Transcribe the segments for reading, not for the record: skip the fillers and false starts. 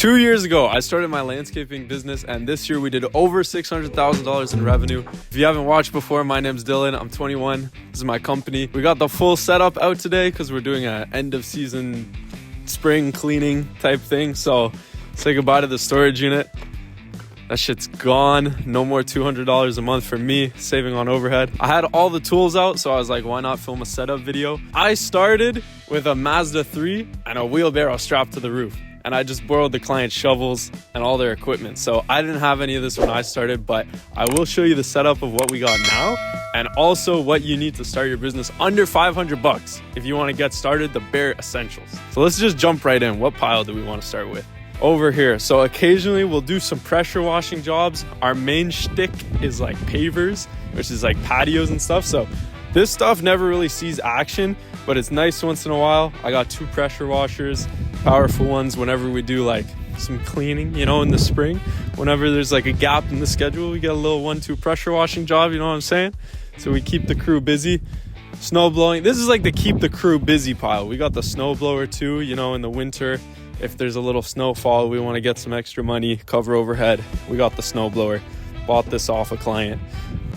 2 years ago, I started my landscaping business, and this year we did over $600,000 in revenue. If you haven't watched before, my name's Dylan. I'm 21. This is my company. We got the full setup out today because we're doing an end of season spring cleaning type thing. So say goodbye to the storage unit. That shit's gone. No more $200 a month for me, saving on overhead. I had all the tools out, so I was like, why not film a setup video? I started with a Mazda 3 and a wheelbarrow strapped to the roof. And I just borrowed the client's shovels and all their equipment. So I didn't have any of this when I started, but I will show you the setup of what we got now and also what you need to start your business under $500 if you want to get started, the bare essentials. So let's just jump right in. What pile do we want to start with? Over here. So occasionally we'll do some pressure washing jobs. Our main shtick is like pavers, which is like patios and stuff. So this stuff never really sees action, but it's nice once in a while. I got 2 pressure washers, powerful ones whenever we do like some cleaning, you know, in the spring. Whenever there's like a gap in the schedule, we get a little 1-2 pressure washing job, you know what I'm saying? So we keep the crew busy. Snow blowing. This is like the keep the crew busy pile. We got the snow blower too, you know, in the winter. If there's a little snowfall, we want to get some extra money, cover overhead. We got the snow blower. Bought this off a client.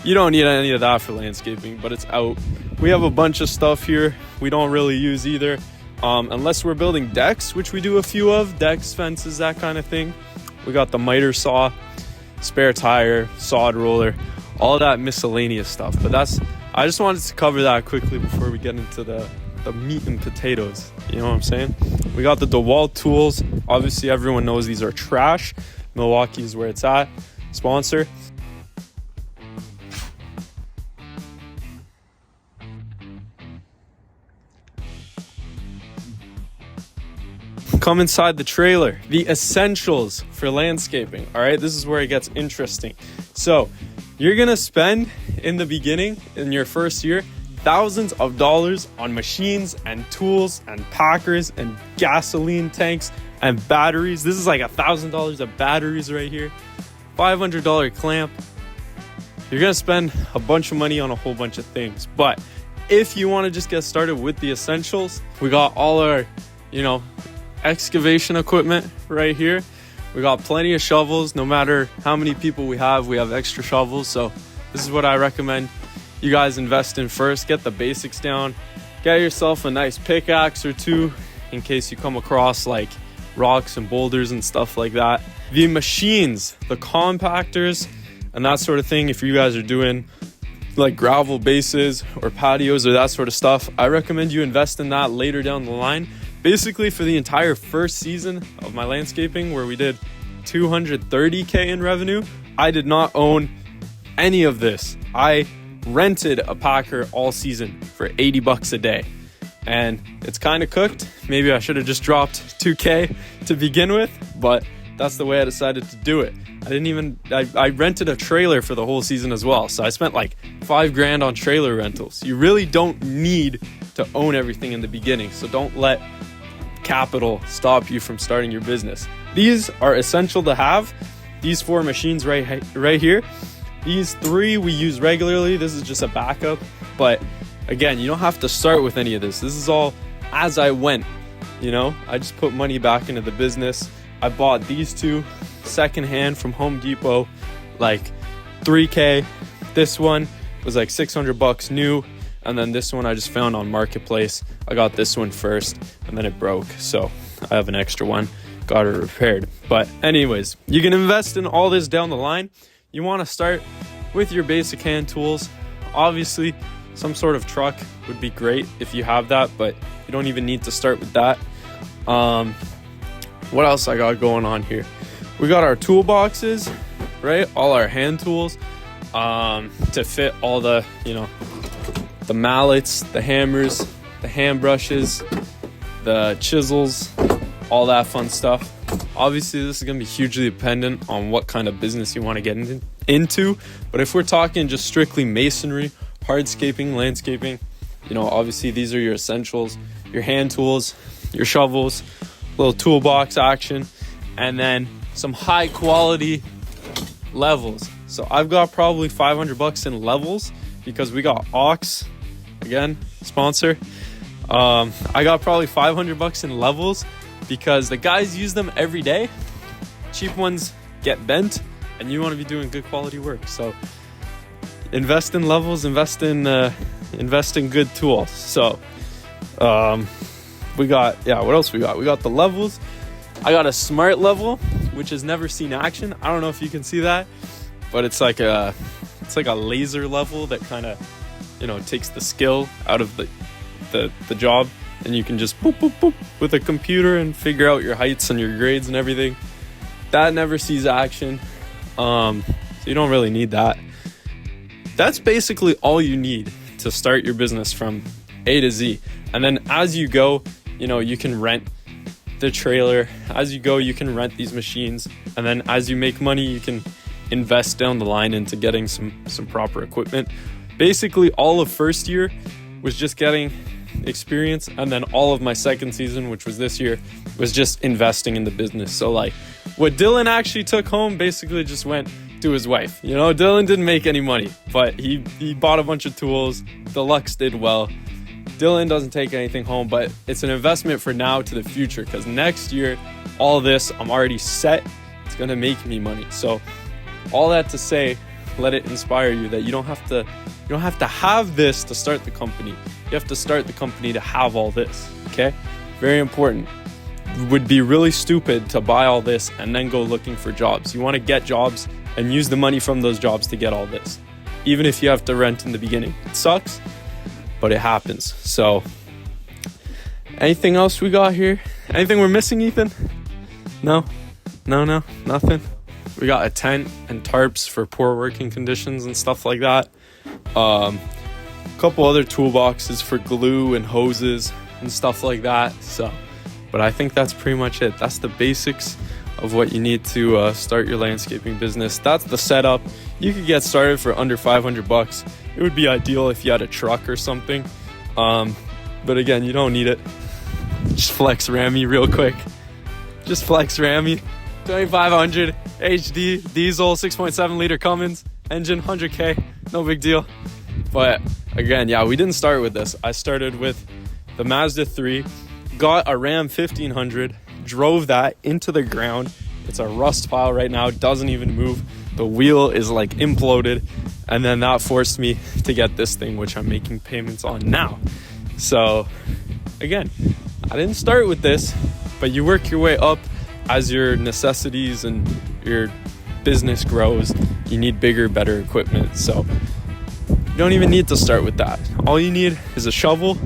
You don't need any of that for landscaping, but it's out. We have a bunch of stuff here we don't really use either. Unless we're building decks, which we do a few of, decks, fences, that kind of thing. We got the miter saw, spare tire, sod roller, all that miscellaneous stuff. But I just wanted to cover that quickly before we get into the meat and potatoes. You know what I'm saying? We got the DeWalt tools. Obviously, everyone knows these are trash. Milwaukee is where it's at. Sponsor. Come inside the trailer. The essentials for landscaping. All right, this is where it gets interesting. So you're gonna spend in the beginning, in your first year, thousands of dollars on machines and tools and packers and gasoline tanks and batteries. This is like $1,000 of batteries right here. $500 clamp. You're gonna spend a bunch of money on a whole bunch of things. But if you want to just get started with the essentials, we got all our, you know, excavation equipment right here. We got plenty of shovels. No matter how many people we have extra shovels. So this is what I recommend you guys invest in first. Get the basics down. Get yourself a nice pickaxe or 2 in case you come across like rocks and boulders and stuff like that. The machines, the compactors and that sort of thing, if you guys are doing like gravel bases or patios or that sort of stuff, I recommend you invest in that later down the line. Basically, for the entire first season of my landscaping, where we did $230K in revenue, I did not own any of this. I rented a packer all season for $80 a day, and it's kind of cooked. Maybe I should have just dropped $2K to begin with, but that's the way I decided to do it. I rented a trailer for the whole season as well, so I spent like $5,000 on trailer rentals. You really don't need to own everything in the beginning, so don't let capital stop you from starting your business. These are essential to have. These 4 machines right here. These 3 we use regularly. This is just a backup, but again, you don't have to start with any of this. This is all as I went, you know. I just put money back into the business. I bought these 2 secondhand from Home Depot, like $3K. This one was like $600 new. And then this one I just found on Marketplace. I got this one first and then it broke. So I have an extra one, got it repaired. But anyways, you can invest in all this down the line. You want to start with your basic hand tools. Obviously, some sort of truck would be great if you have that, but you don't even need to start with that. What else I got going on here? We got our toolboxes, right? All our hand tools to fit all the, you know, the mallets, the hammers, the hand brushes, the chisels, all that fun stuff. Obviously, this is going to be hugely dependent on what kind of business you want to get into. But if we're talking just strictly masonry, hardscaping, landscaping, you know, obviously these are your essentials, your hand tools, your shovels, little toolbox action, and then some high quality levels. So I've got probably $500 in levels because we got Ox. Again, sponsor. I got probably $500 in levels because the guys use them every day. cheap ones get bent, and you want to be doing good quality work. So invest in levels, invest in good tools. So we got, what else we got? We got the levels. I got a smart level, which has never seen action. I don't know if you can see that, but it's like a laser level that kind of, takes the skill out of the job, and you can just boop, boop, boop with a computer and figure out your heights and your grades and everything. That never sees action. So you don't really need that. That's basically all you need to start your business from A to Z. And then as you go, you can rent the trailer. As you go, you can rent these machines. And then as you make money, you can invest down the line into getting some proper equipment. Basically, all of first year was just getting experience. And then all of my second season, which was this year, was just investing in the business. So like what Dylan actually took home basically just went to his wife. Dylan didn't make any money, but he bought a bunch of tools. Deluxe did well. Dylan doesn't take anything home, but it's an investment for now to the future, because next year, all this, I'm already set. It's going to make me money. So all that to say, let it inspire you that you don't have to have this to start the company. You have to start the company to have all this. Okay? Very important. It would be really stupid to buy all this and then go looking for jobs. You want to get jobs and use the money from those jobs to get all this. Even if you have to rent in the beginning. It sucks, but it happens. So anything else we got here? Anything we're missing, Ethan? No, nothing. We got a tent and tarps for poor working conditions and stuff like that. A couple other toolboxes for glue and hoses and stuff like that. But I think that's pretty much it. That's the basics of what you need to start your landscaping business. That's the setup. You could get started for under $500. It would be ideal if you had a truck or something. But again, you don't need it. Just flex Rami real quick. Just flex Rami. 2500 HD diesel 6.7 liter Cummins engine, 100K, no big deal. But again, we didn't start with this. I started with the Mazda 3, got a Ram 1500, drove that into the ground. It's a rust pile right now, doesn't even move. The wheel is like imploded, and then that forced me to get this thing, which I'm making payments on now. So again, I didn't start with this, but you work your way up as your necessities and your business grows. You need bigger, better equipment. So you don't even need to start with that. All you need is a shovel,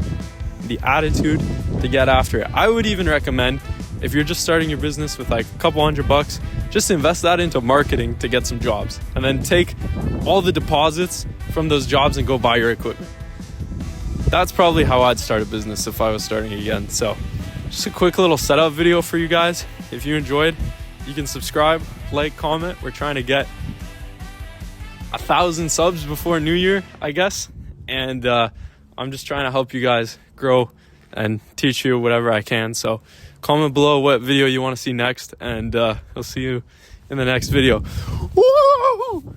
the attitude to get after it. I would even recommend, if you're just starting your business with like a couple $100, just invest that into marketing to get some jobs, and then take all the deposits from those jobs and go buy your equipment. That's probably how I'd start a business if I was starting again. So just a quick little setup video for you guys. If you enjoyed, you can subscribe, like, comment. We're trying to get 1,000 subs before New Year, I guess. And I'm just trying to help you guys grow and teach you whatever I can. So comment below what video you want to see next, and I'll see you in the next video. Woo!